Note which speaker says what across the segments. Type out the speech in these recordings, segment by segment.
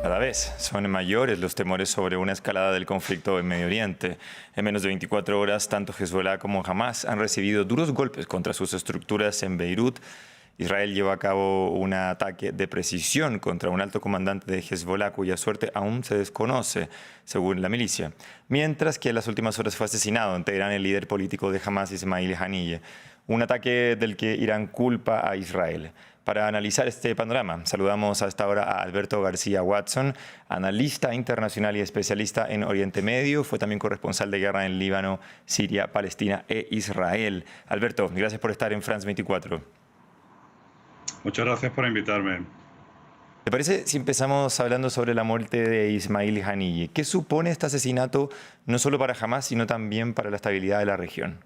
Speaker 1: Cada vez son mayores los temores sobre una escalada del conflicto en Medio Oriente. En menos de 24 horas, tanto Hezbollah como Hamas han recibido duros golpes contra sus estructuras en Beirut. Israel llevó a cabo un ataque de precisión contra un alto comandante de Hezbollah cuya suerte aún se desconoce, según la milicia. Mientras que en las últimas horas fue asesinado en Teherán el líder político de Hamas, Ismail Haniyeh. Un ataque del que Irán culpa a Israel. Para analizar este panorama, saludamos a esta hora a Alberto García Watson, analista internacional y especialista en Oriente Medio. Fue también corresponsal de guerra en Líbano, Siria, Palestina e Israel. Alberto, gracias por estar en France 24.
Speaker 2: Muchas gracias por invitarme.
Speaker 1: ¿Te parece si empezamos hablando sobre la muerte de Ismail Haniyeh? ¿Qué supone este asesinato no solo para Hamas, sino también para la estabilidad de la región?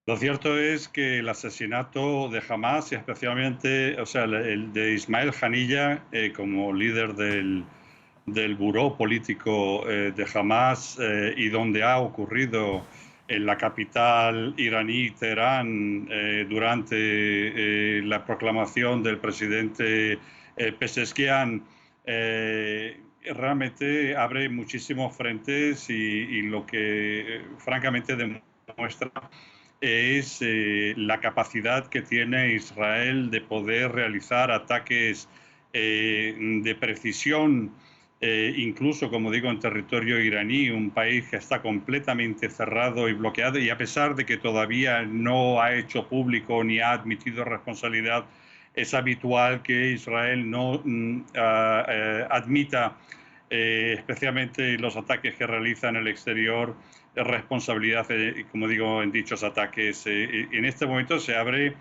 Speaker 2: Lo cierto es que el asesinato de Hamas, y especialmente, el de Ismail Haniyeh como líder del buró político de Hamas y donde ha ocurrido en la capital iraní, Teherán, durante la proclamación del presidente Pezeshkian, realmente abre muchísimos frentes y lo que francamente demuestra es la capacidad que tiene Israel de poder realizar ataques de precisión, incluso, como digo, en territorio iraní, un país que está completamente cerrado y bloqueado, y a pesar de que todavía no ha hecho público ni ha admitido responsabilidad, es habitual que Israel no admita especialmente los ataques que realiza en el exterior, responsabilidad, como digo, en dichos ataques. En este momento se abre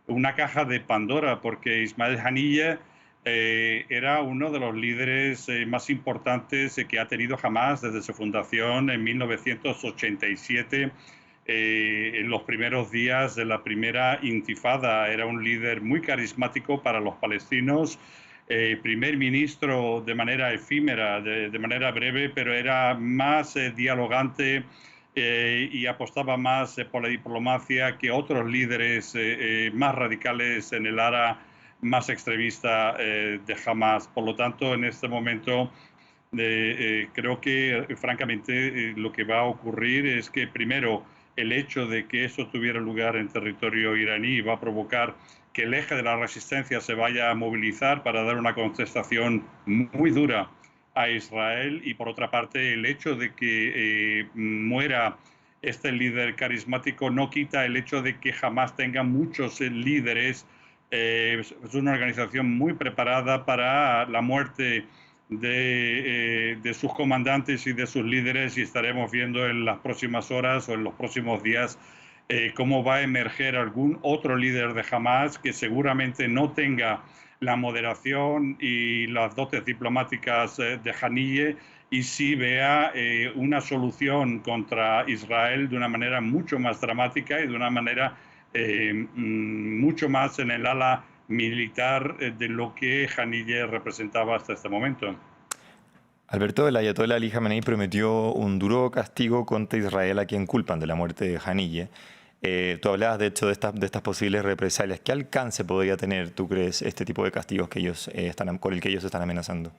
Speaker 2: una caja de Pandora porque Ismail Haniyeh era uno de los líderes más importantes que ha tenido Hamas desde su fundación en 1987. En los primeros días de la primera intifada era un líder muy carismático para los palestinos, primer ministro de manera efímera, de manera breve, pero era más dialogante y apostaba más por la diplomacia que otros líderes más radicales en el ala más extremista de Hamas. Por lo tanto, en este momento creo que francamente lo que va a ocurrir es que primero el hecho de que eso tuviera lugar en territorio iraní va a provocar que el eje de la resistencia se vaya a movilizar para dar una contestación muy dura a Israel, y por otra parte el hecho de que muera este líder carismático no quita el hecho de que jamás tenga muchos líderes. Es una organización muy preparada para la muerte de sus comandantes y de sus líderes, y estaremos viendo en las próximas horas o en los próximos días cómo va a emerger algún otro líder de Hamas que seguramente no tenga la moderación y las dotes diplomáticas de Haniyeh, y sí vea una solución contra Israel de una manera mucho más dramática y de una manera mucho más en el ala militar de lo que Haniyeh representaba hasta este momento.
Speaker 1: Alberto, el ayatollah Ali Khamenei prometió un duro castigo contra Israel a quien culpan de la muerte de Haniyeh. Tú hablabas, de hecho, de estas posibles represalias. ¿Qué alcance podría tener, tú crees, este tipo de castigos que ellos con el que ellos están amenazando?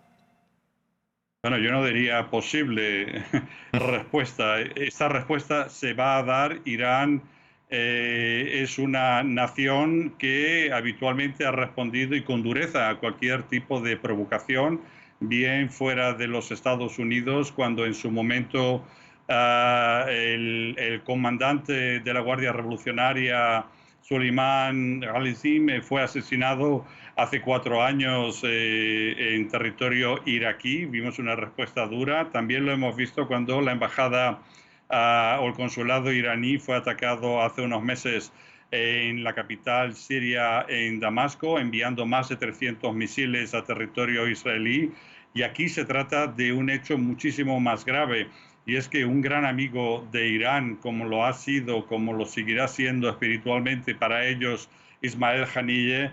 Speaker 2: Bueno, yo no diría posible respuesta. Esta respuesta se va a dar. Irán es una nación que habitualmente ha respondido y con dureza a cualquier tipo de provocación, bien fuera de los Estados Unidos, cuando en su momento el comandante de la Guardia Revolucionaria, Soleimán Ghalizim, fue asesinado hace 4 años en territorio iraquí. Vimos una respuesta dura. También lo hemos visto cuando la embajada o el consulado iraní fue atacado hace unos meses en la capital siria, en Damasco, enviando más de 300 misiles a territorio israelí. Y aquí se trata de un hecho muchísimo más grave, y es que un gran amigo de Irán, como lo ha sido, como lo seguirá siendo espiritualmente para ellos, Ismail Haniyeh,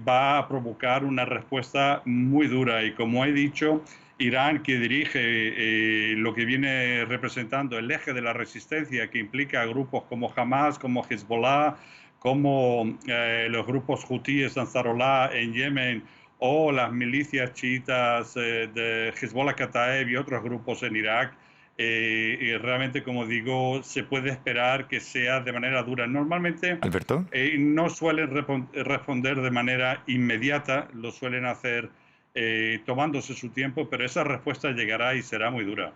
Speaker 2: va a provocar una respuesta muy dura. Y como he dicho, Irán, que dirige lo que viene representando el eje de la resistencia, que implica a grupos como Hamas, como Hezbollah, como los grupos hutíes Ansarullah en Yemen, o las milicias chiitas de Hezbollah Kataeb y otros grupos en Irak. Y realmente, como digo, se puede esperar que sea de manera dura. Normalmente
Speaker 1: Alberto.
Speaker 2: no suelen responder de manera inmediata, lo suelen hacer tomándose su tiempo, pero esa respuesta llegará y será muy dura.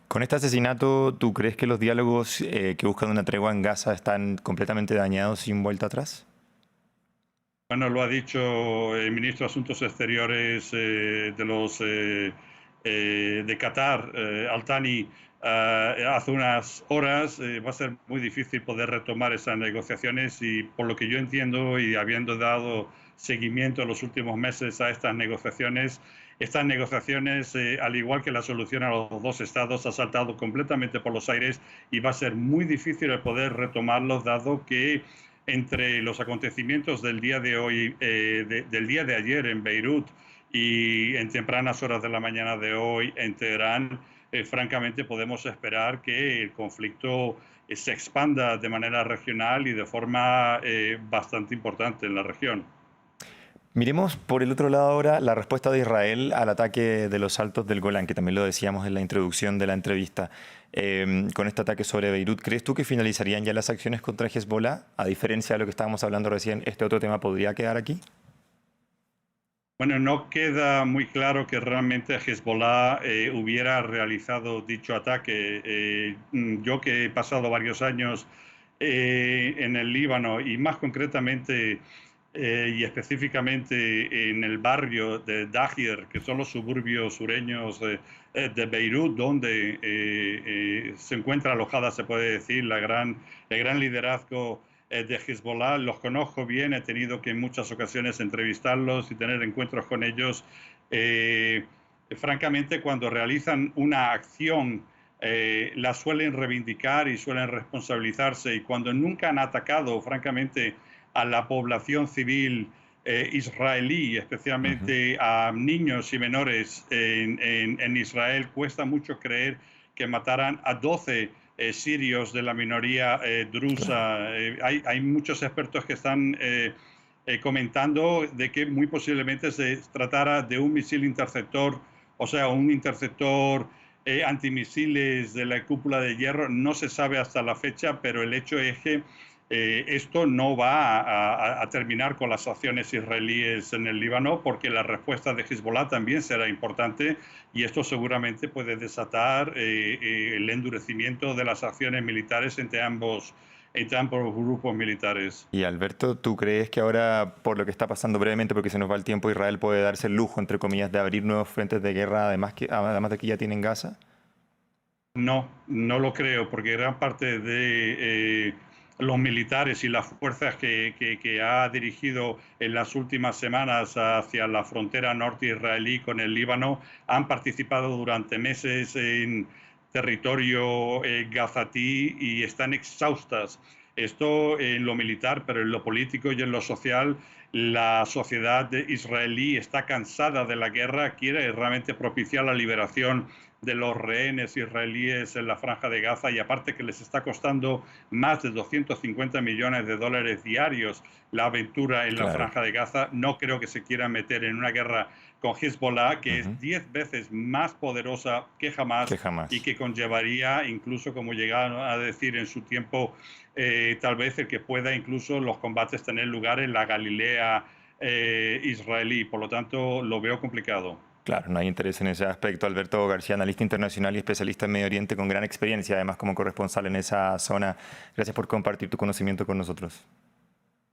Speaker 1: Con este asesinato, ¿tú crees que los diálogos que buscan una tregua en Gaza están completamente dañados sin vuelta atrás?
Speaker 2: Bueno, lo ha dicho el ministro de Asuntos Exteriores de Qatar, Al-Thani, hace unas horas. Va a ser muy difícil poder retomar esas negociaciones y, por lo que yo entiendo y habiendo dado seguimiento en los últimos meses a estas negociaciones, al igual que la solución a los dos estados, ha saltado completamente por los aires y va a ser muy difícil el poder retomarlos, dado que entre los acontecimientos del día de hoy, del día de ayer en Beirut y en tempranas horas de la mañana de hoy en Teherán, francamente podemos esperar que el conflicto se expanda de manera regional y de forma bastante importante en la región.
Speaker 1: Miremos por el otro lado ahora la respuesta de Israel al ataque de los Altos del Golán, que también lo decíamos en la introducción de la entrevista. Con este ataque sobre Beirut, ¿crees tú que finalizarían ya las acciones contra Hezbollah? A diferencia de lo que estábamos hablando recién, ¿este otro tema podría quedar aquí?
Speaker 2: Bueno, no queda muy claro que realmente Hezbollah hubiera realizado dicho ataque. Yo, que he pasado varios años en el Líbano y más concretamente y específicamente en el barrio de Dahir, que son los suburbios sureños de Beirut, donde se encuentra alojada, se puede decir, el gran liderazgo de Hezbollah. Los conozco bien, he tenido que en muchas ocasiones entrevistarlos y tener encuentros con ellos. Francamente, cuando realizan una acción, la suelen reivindicar y suelen responsabilizarse, y cuando nunca han atacado, francamente, a la población civil israelí, especialmente a niños y menores en Israel, cuesta mucho creer que mataran a 12 sirios de la minoría drusa. Hay muchos expertos que están comentando de que muy posiblemente se tratara de un misil interceptor, o sea, un interceptor antimisiles de la cúpula de hierro. No se sabe hasta la fecha, pero el hecho es que esto no va a terminar con las acciones israelíes en el Líbano, porque la respuesta de Hezbollah también será importante, y esto seguramente puede desatar el endurecimiento de las acciones militares entre ambos grupos militares.
Speaker 1: Y Alberto, ¿tú crees que ahora, por lo que está pasando brevemente, porque se nos va el tiempo, Israel puede darse el lujo, entre comillas, de abrir nuevos frentes de guerra, además de que ya tienen Gaza?
Speaker 2: No, no lo creo, porque gran parte de los militares y las fuerzas que ha dirigido en las últimas semanas hacia la frontera norte israelí con el Líbano han participado durante meses en territorio gazatí y están exhaustas. Esto en lo militar, pero en lo político y en lo social, la sociedad israelí está cansada de la guerra, quiere realmente propiciar la liberación de los rehenes israelíes en la Franja de Gaza, y aparte que les está costando más de 250 millones de dólares diarios la aventura en la Franja de Gaza, no creo que se quieran meter en una guerra con Hezbollah, que es 10 veces más poderosa que Hamás, y que conllevaría incluso, como llegaron a decir en su tiempo, tal vez el que pueda incluso los combates tener lugar en la Galilea israelí. Por lo tanto, lo veo complicado.
Speaker 1: Claro, no hay interés en ese aspecto. Alberto García, analista internacional y especialista en Medio Oriente con gran experiencia, además como corresponsal en esa zona. Gracias por compartir tu conocimiento con nosotros.